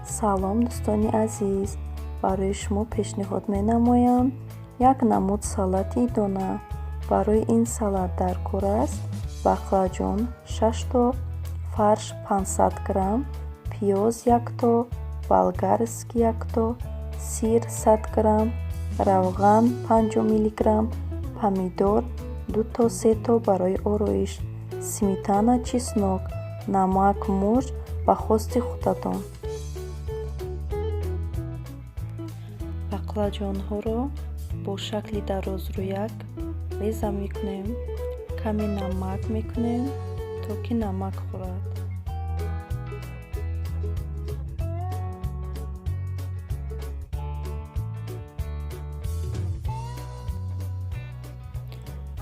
салом дӯстони азиз, барои шумо пешниҳод менамоям як намуд салати дона. Барои ин салат дар кор аст баклаҷон 6 то, фарш 500 грамм, пиёз 1 то, болгарский 1 то, сир 100 грамм, равған 50 мг, помидор 2 то 3 то барои ороиш, сметана, чеснок, намак, мурч ба хости худатон. Баклаҷонҳоро бо шакли дарозрӯяк реза мекунем. Каме намак мекунем, то ки намак хӯрад.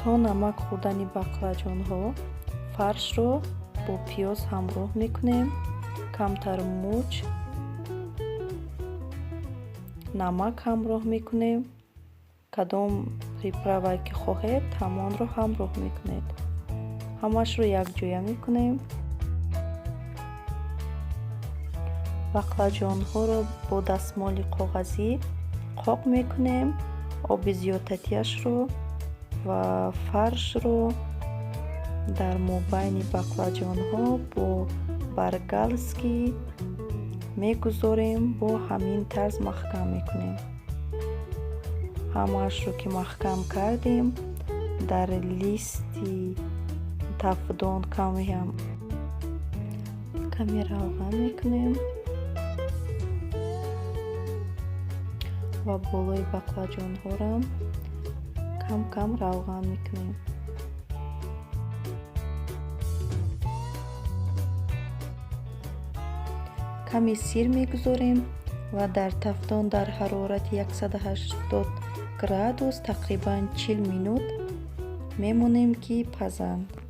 То намак хӯрдани баклаҷонҳо, фаршро бо пиёз ҳамроҳ мекунем. Камтар мурч, намак ҳамроҳ мекунем. Кадом приправа ки хоҳед, ҳамонро ҳамроҳ мекунед. Ҳамашро якҷоя мекунем. Баклаҷонҳоро бо дастмоли коғазӣ қоқ мекунем. Оби зиёдатиашро ва фаршро дар мобайни баклаҷонҳо бо болгарский мегузорем. Бо ҳамин тарз маҳкам мекунем. Ҳамаашро ки маҳкам кардем, дар листи тафдон каме равған мекунем ва болои баклаҷонҳоро кам равған мекунем. каме сир мегузорем ва дар тафдон дар ҳарорати 180 градус тақрибан 40 минут мемонем ки пазанд.